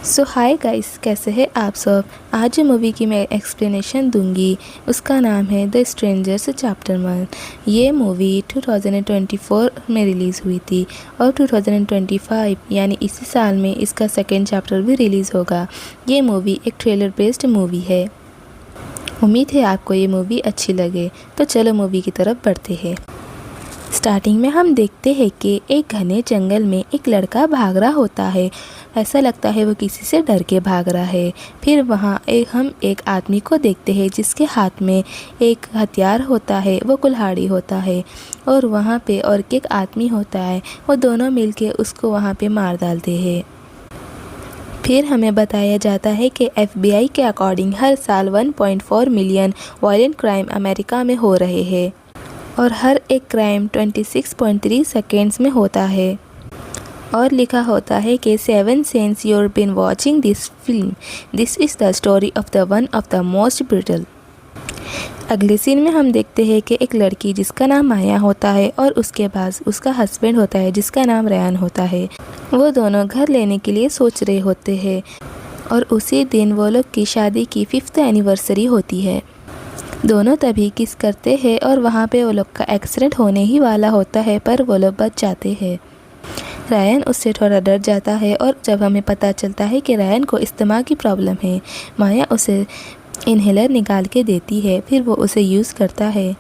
सो hi guys, कैसे हैं आप सब। आज जो मूवी की मैं एक्सप्लेनेशन दूंगी उसका नाम है द स्ट्रेंजर्स चैप्टर 1। ये मूवी 2024 में रिलीज़ हुई थी और 2025 यानी इसी साल में इसका सेकेंड चैप्टर भी रिलीज़ होगा। ये मूवी एक ट्रेलर बेस्ड मूवी है। उम्मीद है आपको ये मूवी अच्छी लगे। तो चलो मूवी की तरफ बढ़ते हैं। स्टार्टिंग में हम देखते हैं कि एक घने जंगल में एक लड़का भाग रहा होता है। ऐसा लगता है वो किसी से डर के भाग रहा है। फिर वहाँ हम एक आदमी को देखते हैं जिसके हाथ में एक हथियार होता है, वो कुल्हाड़ी होता है। और वहाँ पे और एक आदमी होता है, वो दोनों मिलके उसको वहाँ पे मार डालते हैं। फिर हमें बताया जाता है कि FBI के अकॉर्डिंग हर साल 1.4 मिलियन वायलेंट क्राइम अमेरिका में हो रहे हैं और हर एक क्राइम 26.3 सेकेंड्स में होता है। और लिखा होता है कि 7 since you've been watching this film, this is the story of the one of the most brutal। अगले सीन में हम देखते हैं कि एक लड़की जिसका नाम माया होता है और उसके पास उसका हस्बैंड होता है जिसका नाम रेयान होता है। वो दोनों घर लेने के लिए सोच रहे होते हैं और उसी दिन वो लोग की शादी की 5th एनिवर्सरी होती है। दोनों तभी किस करते हैं और वहाँ पे वो लोग का एक्सीडेंट होने ही वाला होता है, पर वो लोग बच जाते हैं। रायन उससे थोड़ा डर जाता है और जब हमें पता चलता है कि रायन को अस्थमा की प्रॉब्लम है, माया उसे इन्हेलर निकाल के देती है। फिर वो उसे यूज़ करता है।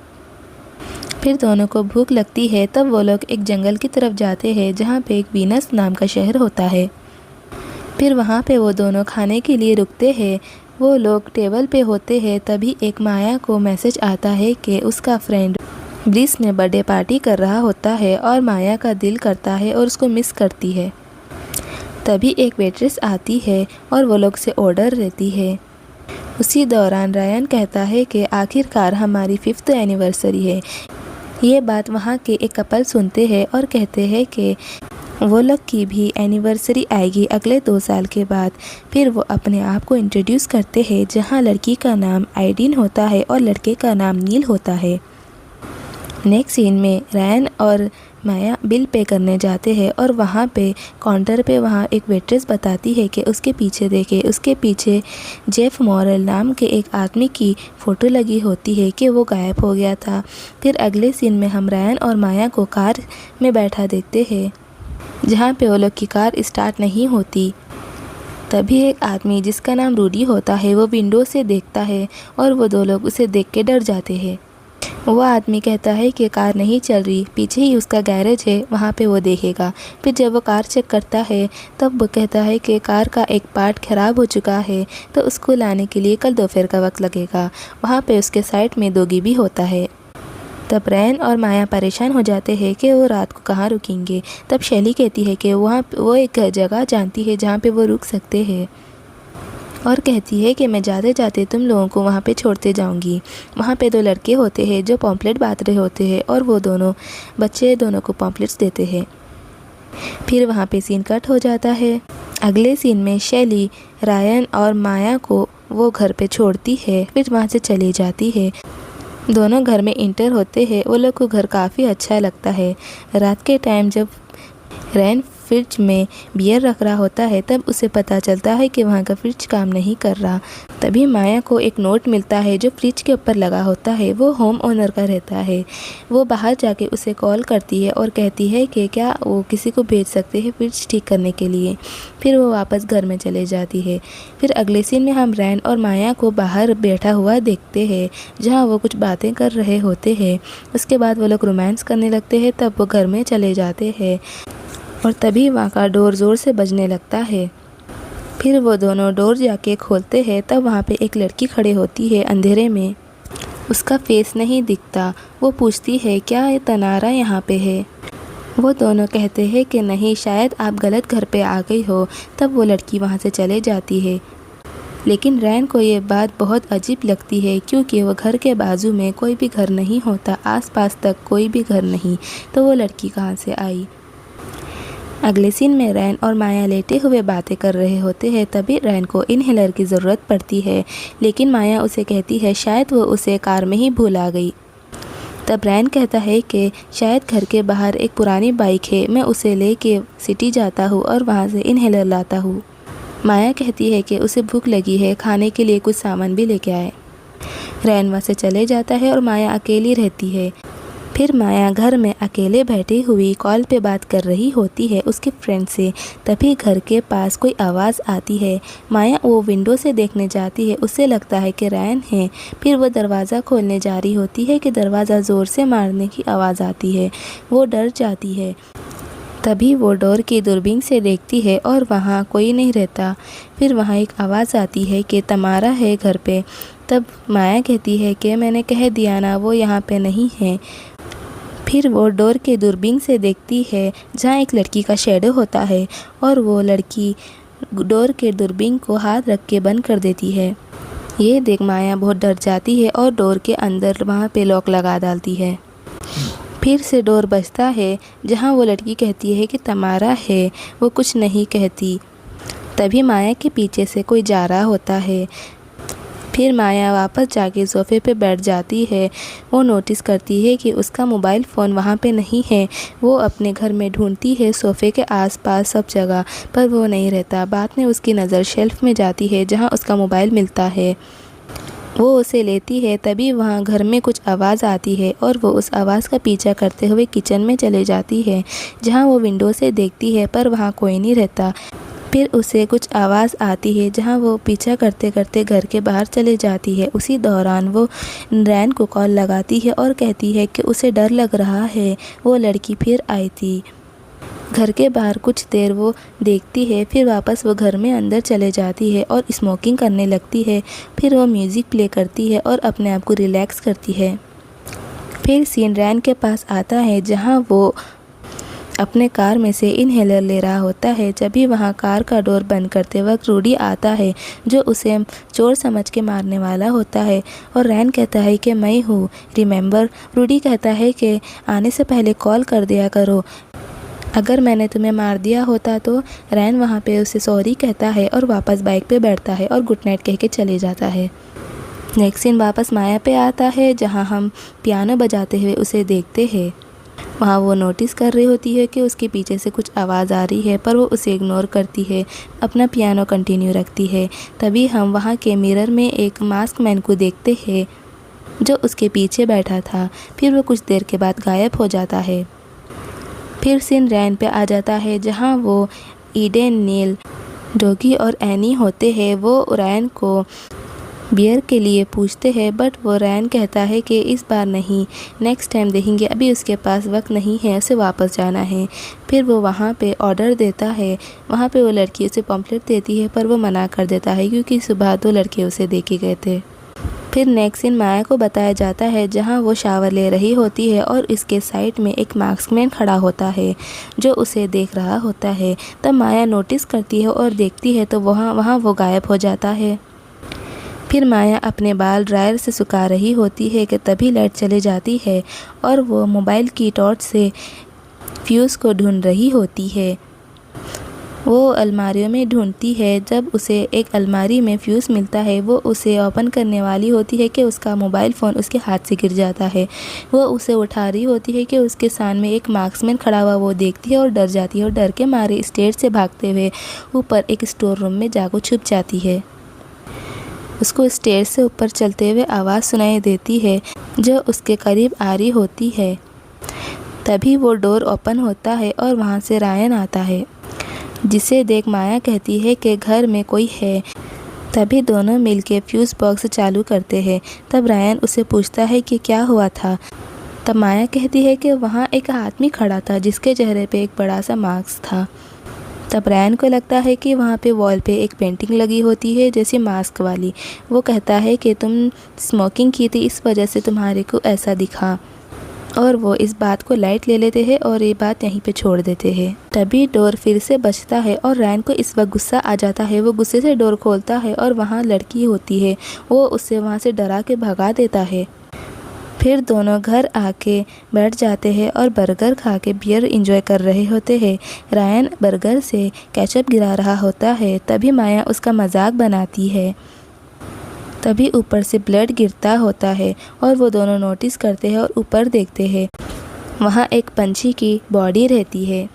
फिर दोनों को भूख लगती है, तब वो लोग एक जंगल की तरफ जाते हैं जहाँ पे एक वीनस नाम का शहर होता है। फिर वहाँ पे वो दोनों खाने के लिए रुकते हैं। वो लोग टेबल पे होते हैं, तभी एक माया को मैसेज आता है कि उसका फ्रेंड ब्रिस में बर्थडे पार्टी कर रहा होता है और माया का दिल करता है और उसको मिस करती है। तभी एक वेट्रेस आती है और वो लोग से ऑर्डर लेती है। उसी दौरान रायन कहता है कि आखिरकार हमारी 5th एनिवर्सरी है। ये बात वहाँ के एक कपल सुनते हैं और कहते हैं कि वो लोग की भी एनिवर्सरी आएगी अगले 2 साल के बाद। फिर वो अपने आप को इंट्रोड्यूस करते हैं, जहाँ लड़की का नाम आइडीन होता है और लड़के का नाम नील होता है। नेक्स्ट सीन में रायन और माया बिल पे करने जाते हैं और वहाँ पे काउंटर पे वहाँ एक वेट्रेस बताती है कि उसके पीछे देखे, उसके पीछे जेफ मॉरल नाम के एक आदमी की फ़ोटो लगी होती है कि वो गायब हो गया था। फिर अगले सीन में हम रायन और माया को कार में बैठा देखते हैं जहाँ पे वो लोग की कार स्टार्ट नहीं होती। तभी एक आदमी जिसका नाम रूडी होता है वो विंडो से देखता है और वो दो लोग उसे देख के डर जाते हैं। वो आदमी कहता है कि कार नहीं चल रही, पीछे ही उसका गैरेज है, वहाँ पे वो देखेगा। फिर जब वो कार चेक करता है तब वो कहता है कि कार का एक पार्ट ख़राब हो चुका है, तो उसको लाने के लिए कल दोपहर का वक्त लगेगा। वहाँ पे उसके साइड में दोगी भी होता है। तब रैन और माया परेशान हो जाते हैं कि वो रात को कहाँ रुकेंगे। तब शैली कहती है कि वो एक जगह जानती है जहाँ पे वो रुक सकते हैं और कहती है कि मैं जाते जाते तुम लोगों को वहाँ पे छोड़ते जाऊँगी। वहाँ पे 2 लड़के होते हैं जो पॉम्पलेट बांट रहे होते हैं और वो दोनों बच्चे दोनों को पॉम्पलेट्स देते हैं। फिर वहाँ पे सीन कट हो जाता है। अगले सीन में शैली रायन और माया को वो घर पे छोड़ती है, फिर वहाँ से चली जाती है। दोनों घर में इंटर होते हैं। वो लोग को घर काफ़ी अच्छा लगता है। रात के टाइम जब रैन फ्रिज में बियर रख रहा होता है तब उसे पता चलता है कि वहाँ का फ्रिज काम नहीं कर रहा। तभी माया को एक नोट मिलता है जो फ्रिज के ऊपर लगा होता है। वो होम ओनर का रहता है। वो बाहर जाके उसे कॉल करती है और कहती है कि क्या वो किसी को भेज सकते हैं फ्रिज ठीक करने के लिए। फिर वो वापस घर में चले जाती है। फिर अगले सीन में हम रैन और माया को बाहर बैठा हुआ देखते हैं जहाँ वो कुछ बातें कर रहे होते हैं। उसके बाद वो लोग रोमांस करने लगते हैं। तब वो घर में चले जाते हैं और तभी वहाँ का डोर ज़ोर से बजने लगता है। फिर वो दोनों डोर जाके खोलते हैं। तब वहाँ पे एक लड़की खड़ी होती है अंधेरे में। उसका फेस नहीं दिखता। वो पूछती है क्या ये तनारा यहाँ पे है। वो दोनों कहते हैं कि नहीं, शायद आप गलत घर पे आ गई हो। तब वो लड़की वहाँ से चले जाती है। लेकिन रैन को ये बात बहुत अजीब लगती है क्योंकि वो घर के बाजू में कोई भी घर नहीं होता, आसपास तक कोई भी घर नहीं, तो वो लड़की कहाँ से आई। अगले सीन में रैन और माया लेटे हुए बातें कर रहे होते हैं। तभी रैन को इनहेलर की ज़रूरत पड़ती है, लेकिन माया उसे कहती है शायद वो उसे कार में ही भूल आ गई। तब रैन कहता है कि शायद घर के बाहर एक पुरानी बाइक है, मैं उसे लेके सिटी जाता हूँ और वहाँ से इनहेलर लाता हूँ। माया कहती है कि उसे भूख लगी है, खाने के लिए कुछ सामान भी लेके आए। रायन वहाँ से चले जाता है और माया अकेली रहती है। फिर माया घर में अकेले बैठी हुई कॉल पे बात कर रही होती है उसके फ्रेंड से। तभी घर के पास कोई आवाज़ आती है। माया वो विंडो से देखने जाती है, उसे लगता है कि रायन है। फिर वो दरवाज़ा खोलने जा रही होती है कि दरवाज़ा ज़ोर से मारने की आवाज़ आती है। वो डर जाती है। तभी वो डोर की दूरबीन से देखती है और वहाँ कोई नहीं रहता। फिर वहाँ एक आवाज़ आती है कि तमारा है घर पे। तब माया कहती है कि मैंने कह दिया ना, वो यहाँ पे नहीं है। फिर वो डोर के दूरबीन से देखती है जहाँ एक लड़की का शैडो होता है और वो लड़की डोर के दूरबीन को हाथ रख के बंद कर देती है। ये देख माया बहुत डर जाती है और डोर के अंदर वहाँ पे लॉक लगा डालती है। फिर से डोर बजता है जहाँ वो लड़की कहती है कि तमारा है। वो कुछ नहीं कहती। तभी माया के पीछे से कोई जा रहा होता है। फिर माया वापस जाके सोफ़े पे बैठ जाती है। वो नोटिस करती है कि उसका मोबाइल फ़ोन वहाँ पे नहीं है। वो अपने घर में ढूंढती है सोफ़े के आसपास सब जगह, पर वो नहीं रहता। बाद में उसकी नज़र शेल्फ़ में जाती है जहाँ उसका मोबाइल मिलता है। वो उसे लेती है। तभी वहाँ घर में कुछ आवाज़ आती है और वो उस आवाज़ का पीछा करते हुए किचन में चले जाती है जहाँ वो विंडो से देखती है, पर वहाँ कोई नहीं रहता। फिर उसे कुछ आवाज़ आती है जहाँ वो पीछा करते करते घर के बाहर चले जाती है। उसी दौरान वो रैन को कॉल लगाती है और कहती है कि उसे डर लग रहा है, वो लड़की फिर आई थी। घर के बाहर कुछ देर वो देखती है, फिर वापस वो घर में अंदर चले जाती है और स्मोकिंग करने लगती है। फिर वो म्यूज़िक प्ले करती है और अपने आप को रिलैक्स करती है। फिर सीन रैन के पास आता है जहाँ वो अपने कार में से इनहेलर ले रहा होता है। जब भी वहाँ कार का डोर बंद करते वक्त रूडी आता है जो उसे चोर समझ के मारने वाला होता है और रैन कहता है कि मैं हूँ, रिमेंबर। रूडी कहता है कि आने से पहले कॉल कर दिया करो, अगर मैंने तुम्हें मार दिया होता तो। रैन वहाँ पे उसे सॉरी कहता है और वापस बाइक पे बैठता है और गुड नाइट कह के चले जाता है। नेक्स्ट सीन वापस माया पे आता है जहाँ हम पियानो बजाते हुए उसे देखते हैं। वहाँ वो नोटिस कर रही होती है कि उसके पीछे से कुछ आवाज़ आ रही है, पर वो उसे इग्नोर करती है, अपना पियानो कंटिन्यू रखती है। तभी हम वहाँ के मिरर में एक मास्क मैन को देखते हैं जो उसके पीछे बैठा था। फिर वो कुछ देर के बाद गायब हो जाता है। फिर सीन रैन पे आ जाता है जहाँ वो ईडेन, नील, डॉगी और एनी होते हैं। वो रैन को बियर के लिए पूछते हैं, बट वो रैन कहता है कि इस बार नहीं, नेक्स्ट टाइम देखेंगे, अभी उसके पास वक्त नहीं है, उसे वापस जाना है। फिर वो वहाँ पे ऑर्डर देता है। वहाँ पे वो लड़की उसे पम्पलेट देती है, पर वो मना कर देता है क्योंकि सुबह 2 लड़के उसे देखे गए थे। फिर नेक्स्ट सीन माया को बताया जाता है जहाँ वो शावर ले रही होती है और इसके साइड में एक मार्क्समैन खड़ा होता है जो उसे देख रहा होता है। तब माया नोटिस करती है और देखती है तो वहाँ वो गायब हो जाता है। फिर माया अपने बाल ड्रायर से सुखा रही होती है कि तभी लाइट चली जाती है और वो मोबाइल की टॉर्च से फ्यूज़ को ढूंढ रही होती है। वो अलमारियों में ढूंढती है। जब उसे एक अलमारी में फ्यूज़ मिलता है, वो उसे ओपन करने वाली होती है कि उसका मोबाइल फ़ोन उसके हाथ से गिर जाता है। वो उसे उठा रही होती है कि उसके सामने एक मार्क्समैन खड़ा हुआ वो देखती है और डर जाती है और डर के मारे स्टेज से भागते हुए ऊपर एक स्टोर रूम में जाकर छुप जाती है। उसको स्टेज से ऊपर चलते हुए आवाज़ सुनाई देती है जो उसके करीब आ रही होती है। तभी वो डोर ओपन होता है और वहाँ से रायन आता है, जिसे देख माया कहती है कि घर में कोई है। तभी दोनों मिलके फ्यूज़ बॉक्स चालू करते हैं। तब रायन उसे पूछता है कि क्या हुआ था। तब माया कहती है कि वहाँ एक आदमी खड़ा था जिसके चेहरे पे एक बड़ा सा मास्क था। तब रायन को लगता है कि वहाँ पे वॉल पे एक पेंटिंग लगी होती है जैसे मास्क वाली। वो कहता है कि तुम स्मोकिंग की थी, इस वजह से तुम्हारे को ऐसा दिखा। और वो इस बात को लाइट ले लेते हैं और ये बात यहीं पे छोड़ देते हैं। तभी डोर फिर से बजता है और रैन को इस वक्त गुस्सा आ जाता है। वो गुस्से से डोर खोलता है और वहाँ लड़की होती है। वो उसे वहाँ से डरा के भगा देता है। फिर दोनों घर आके बैठ जाते हैं और बर्गर खा के बियर इंजॉय कर रहे होते हैं। रायन बर्गर से केचप गिरा रहा होता है। तभी माया उसका मजाक बनाती है। तभी ऊपर से ब्लड गिरता होता है और वो दोनों नोटिस करते हैं और ऊपर देखते हैं। वहाँ एक पंछी की बॉडी रहती है।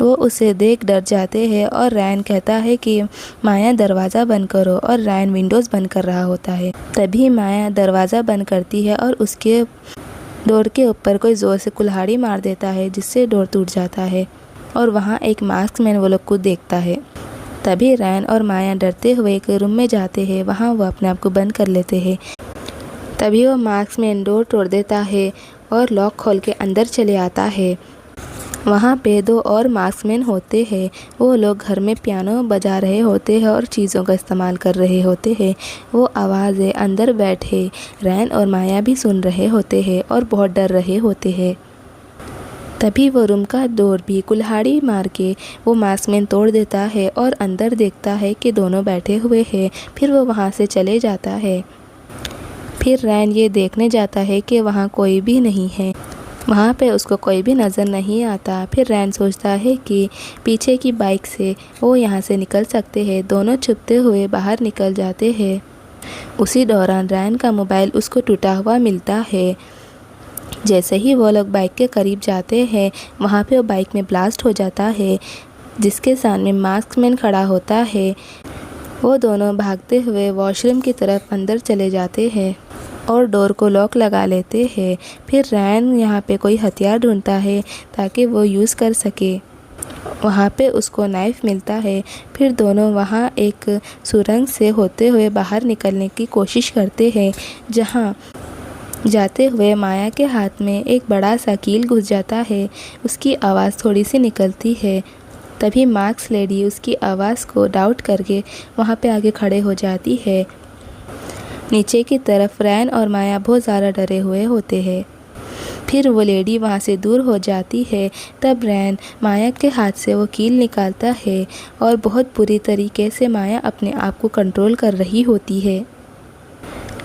वो उसे देख डर जाते हैं और रैन कहता है कि माया दरवाज़ा बंद करो, और रैन विंडोज़ बंद कर रहा होता है। तभी माया दरवाज़ा बंद करती है और उसके डोर के ऊपर कोई ज़ोर से कुल्हाड़ी मार देता है, जिससे डोर टूट जाता है और वहाँ एक मास्कमैन वो लोग को देखता है। तभी रैन और माया डरते हुए एक रूम में जाते हैं, वहाँ वो अपने आप को बंद कर लेते हैं। तभी वो मास्कमैन डोर तोड़ देता है और लॉक खोल के अंदर चले आता है। वहाँ पे 2 और मास्कमैन होते हैं। वो लोग घर में पियानो बजा रहे होते हैं और चीज़ों का इस्तेमाल कर रहे होते हैं। वो आवाज़ें अंदर बैठे रैन और माया भी सुन रहे होते हैं और बहुत डर रहे होते हैं। तभी वो रूम का डोर भी कुल्हाड़ी मार के वो मास्कमैन तोड़ देता है और अंदर देखता है कि दोनों बैठे हुए हैं। फिर वो वहाँ से चले जाता है। फिर रैन ये देखने जाता है कि वहाँ कोई भी नहीं है। वहाँ पे उसको कोई भी नज़र नहीं आता। फिर रैन सोचता है कि पीछे की बाइक से वो यहाँ से निकल सकते हैं। दोनों छुपते हुए बाहर निकल जाते हैं। उसी दौरान रैन का मोबाइल उसको टूटा हुआ मिलता है। जैसे ही वो लोग बाइक के करीब जाते हैं, वहाँ पे वो बाइक में ब्लास्ट हो जाता है, जिसके सामने मास्कमैन खड़ा होता है। वो दोनों भागते हुए वॉशरूम की तरफ अंदर चले जाते हैं और डोर को लॉक लगा लेते हैं। फिर रैन यहाँ पे कोई हथियार ढूंढता है ताकि वो यूज़ कर सके। वहाँ पे उसको नाइफ़ मिलता है। फिर दोनों वहाँ एक सुरंग से होते हुए बाहर निकलने की कोशिश करते हैं, जहाँ जाते हुए माया के हाथ में एक बड़ा सा कील घुस जाता है। उसकी आवाज़ थोड़ी सी निकलती है। तभी मार्क्स लेडी उसकी आवाज़ को डाउट करके वहाँ पे आगे खड़े हो जाती है। नीचे की तरफ रैन और माया बहुत ज़्यादा डरे हुए होते हैं। फिर वो लेडी वहाँ से दूर हो जाती है। तब रैन माया के हाथ से वो कील निकालता है और बहुत बुरी तरीके से माया अपने आप को कंट्रोल कर रही होती है।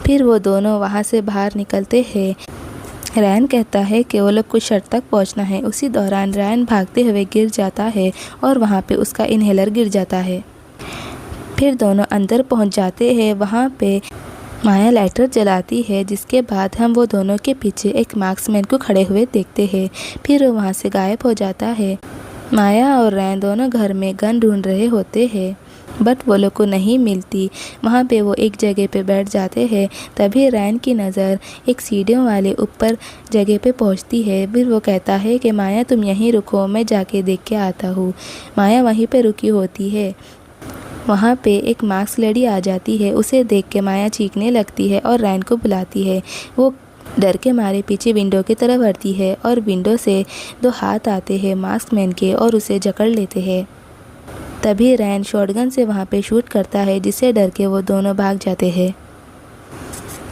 फिर वो दोनों वहाँ से बाहर निकलते हैं। रैन कहता है कि वो लोग कुछ शर्त तक पहुँचना है। उसी दौरान रैन भागते हुए गिर जाता है और वहाँ पे उसका इन्हेलर गिर जाता है। फिर दोनों अंदर पहुँच जाते हैं। वहाँ पे माया लाइटर जलाती है, जिसके बाद हम वो दोनों के पीछे एक मार्क्समैन को खड़े हुए देखते हैं। फिर वो वहाँ से गायब हो जाता है। माया और रैन दोनों घर में गन ढूंढ रहे होते हैं, बट वो लोग को नहीं मिलती। वहाँ पे वो एक जगह पे बैठ जाते हैं। तभी रैन की नज़र एक सीढ़ियों वाले ऊपर जगह पे पहुँचती है। फिर वो कहता है कि माया तुम यहीं रुको, मैं जाके देख के आता हूँ। माया वहीं पे रुकी होती है। वहाँ पे एक मार्क्स लेडी आ जाती है। उसे देख के माया चीखने लगती है और रैन को बुलाती है। वो डर के मारे पीछे विंडो की तरफ बढ़ती है और विंडो से 2 हाथ आते हैं मास्कमैन के और उसे जकड़ लेते हैं। तभी रैन शॉटगन से वहाँ पे शूट करता है, जिससे डर के वो दोनों भाग जाते हैं।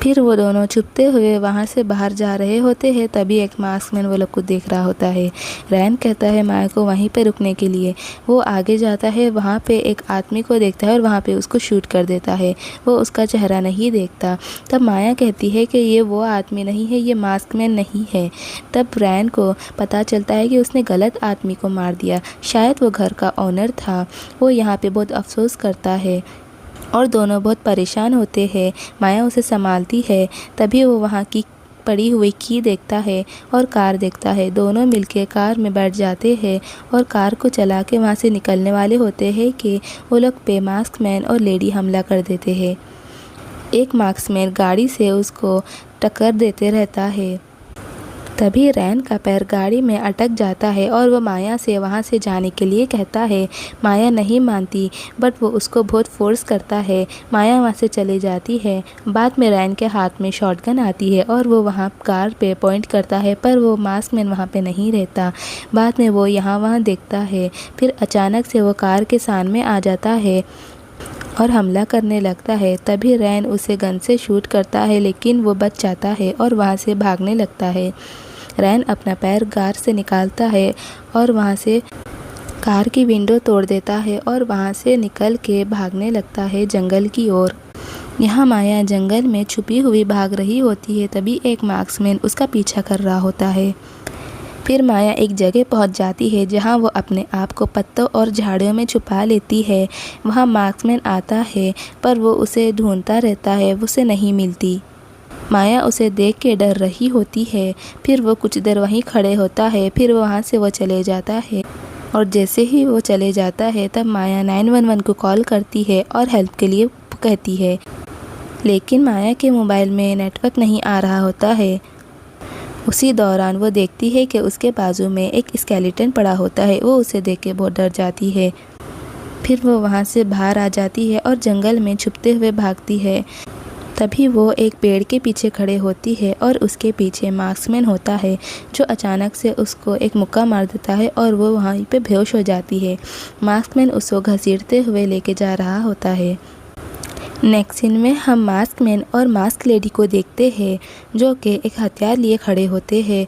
फिर वो दोनों छुपते हुए वहाँ से बाहर जा रहे होते हैं। तभी एक मास्कमैन वो लोग को देख रहा होता है। रैन कहता है माया को वहीं पे रुकने के लिए। वो आगे जाता है, वहाँ पे एक आदमी को देखता है और वहाँ पे उसको शूट कर देता है। वो उसका चेहरा नहीं देखता। तब माया कहती है कि ये वो आदमी नहीं है, ये मास्कमैन नहीं है। तब रैन को पता चलता है कि उसने गलत आदमी को मार दिया। शायद वो घर का ओनर था। वो यहाँ पे बहुत अफसोस करता है और दोनों बहुत परेशान होते हैं। माया उसे संभालती है। तभी वो वहाँ की पड़ी हुई की देखता है और कार देखता है। दोनों मिलके कार में बैठ जाते हैं और कार को चला के वहाँ से निकलने वाले होते हैं कि वो लोग पे मास्कमैन और लेडी हमला कर देते हैं। एक मास्कमैन गाड़ी से उसको टक्कर देते रहता है। तभी रैन का पैर गाड़ी में अटक जाता है और वो माया से वहाँ से जाने के लिए कहता है। माया नहीं मानती, बट वो उसको बहुत फोर्स करता है। माया वहाँ से चले जाती है। बाद में रैन के हाथ में शॉटगन आती है और वो वहाँ कार पे पॉइंट करता है, पर वो मास्कमैन वहाँ पे नहीं रहता। बाद में वो यहाँ वहाँ देखता है। फिर अचानक से वो कार के सामने आ जाता है और हमला करने लगता है। तभी रैन उसे गन से शूट करता है, लेकिन वो बच जाता है और वहाँ से भागने लगता है। रैन अपना पैर कार से निकालता है और वहाँ से कार की विंडो तोड़ देता है और वहाँ से निकल के भागने लगता है जंगल की ओर। यहाँ माया जंगल में छुपी हुई भाग रही होती है। तभी एक मार्क्समैन उसका पीछा कर रहा होता है। फिर माया एक जगह पहुंच जाती है जहां वो अपने आप को पत्तों और झाड़ियों में छुपा लेती है। वहां मार्क्समैन आता है, पर वो उसे ढूंढता रहता है, उसे नहीं मिलती। माया उसे देख के डर रही होती है। फिर वो कुछ देर वहीं खड़े होता है। फिर वहाँ से वो चले जाता है। और जैसे ही वो चले जाता है तब माया 911 को कॉल करती है और हेल्प के लिए कहती है, लेकिन माया के मोबाइल में नेटवर्क नहीं आ रहा होता है। उसी दौरान वो देखती है कि उसके बाजू में एक स्केलेटन पड़ा होता है। वो उसे देख के बहुत डर जाती है। फिर वो वहाँ से बाहर आ जाती है और जंगल में छुपते हुए भागती है। तभी वो एक पेड़ के पीछे खड़े होती है और उसके पीछे मार्क्समैन होता है, जो अचानक से उसको एक मुक्का मार देता है और वो वहाँ पे बेहोश हो जाती है। मार्क्समैन उसको घसीटते हुए लेके जा रहा होता है। नेक्स्ट सीन में हम मास्कमैन और मास्क लेडी को देखते हैं, जो कि एक हथियार लिए खड़े होते हैं।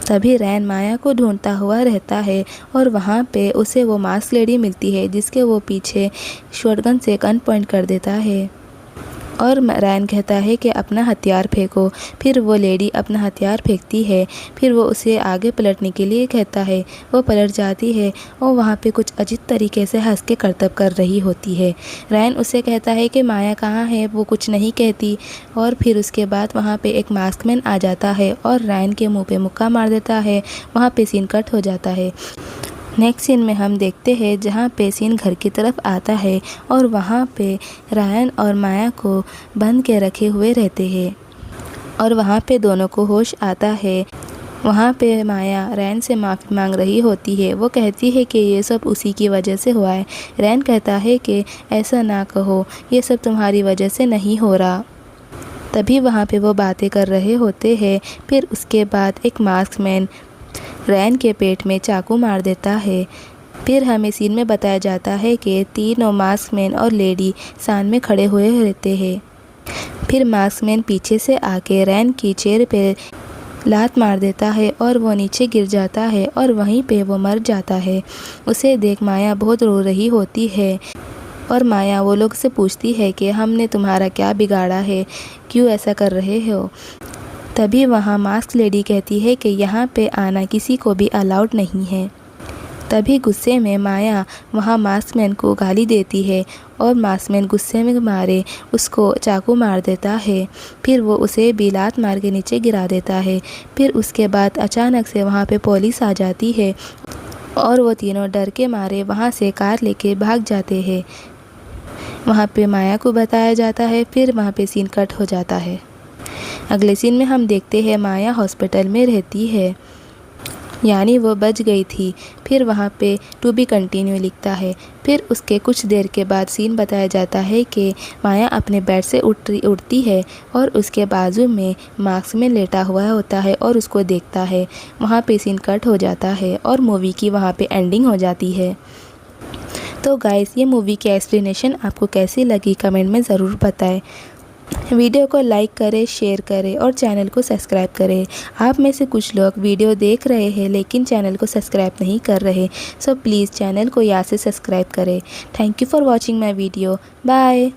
तभी रैन माया को ढूंढता हुआ रहता है और वहाँ पे उसे वो मास्क लेडी मिलती है, जिसके वो पीछे शॉटगन से गन पॉइंट कर देता है और रैन कहता है कि अपना हथियार फेंको। फिर वो लेडी अपना हथियार फेंकती है। फिर वो उसे आगे पलटने के लिए कहता है। वो पलट जाती है और वहाँ पे कुछ अजीब तरीके से हंस के करतब कर रही होती है। रैन उसे कहता है कि माया कहाँ है, वो कुछ नहीं कहती। और फिर उसके बाद वहाँ पे एक मास्कमैन आ जाता है और रैन के मुँह पे मुक्का मार देता है। वहाँ पे सीन कट हो जाता है। नेक्स्ट सीन में हम देखते हैं जहाँ पे सीन घर की तरफ आता है और वहाँ पे रायन और माया को बंद के रखे हुए रहते हैं और वहाँ पे दोनों को होश आता है। वहाँ पे माया रैन से माफ़ी मांग रही होती है। वो कहती है कि ये सब उसी की वजह से हुआ है। रैन कहता है कि ऐसा ना कहो, ये सब तुम्हारी वजह से नहीं हो रहा। तभी वहाँ पे वो बातें कर रहे होते हैं। फिर उसके बाद एक मास्कमैन रैन के पेट में चाकू मार देता है। फिर हमें सीन में बताया जाता है कि तीनों मास्कमैन और लेडी सान में खड़े हुए रहते हैं। फिर मास्कमैन पीछे से आके रैन की चेयर पे लात मार देता है और वो नीचे गिर जाता है और वहीं पे वो मर जाता है। उसे देख माया बहुत रो रही होती है और माया वो लोग से पूछती है कि हमने तुम्हारा क्या बिगाड़ा है, क्यों ऐसा कर रहे हो। तभी वहाँ मास्क लेडी कहती है कि यहाँ पे आना किसी को भी अलाउड नहीं है। तभी गुस्से में माया वहाँ मास्कमैन को गाली देती है और मास्कमैन गुस्से में मारे उसको चाकू मार देता है। फिर वो उसे भी लात मार के नीचे गिरा देता है। फिर उसके बाद अचानक से वहाँ पे पुलिस आ जाती है और वो तीनों डर के मारे वहाँ से कार लेके भाग जाते हैं। वहाँ पे माया को बताया जाता है। फिर वहाँ पे सीन कट हो जाता है। अगले सीन में हम देखते हैं माया हॉस्पिटल में रहती है, यानी वो बच गई थी। फिर वहाँ पे टू बी कंटिन्यू लिखता है। फिर उसके कुछ देर के बाद सीन बताया जाता है कि माया अपने बेड से उठती है और उसके बाजू में मास्कमैन लेटा हुआ होता है और उसको देखता है। वहाँ पे सीन कट हो जाता है और मूवी की वहाँ पे एंडिंग हो जाती है। तो गाइस, ये मूवी की एक्सप्लेनेशन आपको कैसी लगी कमेंट में ज़रूर बताएं। वीडियो को लाइक करें, शेयर करें और चैनल को सब्सक्राइब करें। आप में से कुछ लोग वीडियो देख रहे हैं लेकिन चैनल को सब्सक्राइब नहीं कर रहे, सो प्लीज़ चैनल को यहाँ से सब्सक्राइब करें। Thank you for watching my video. Bye.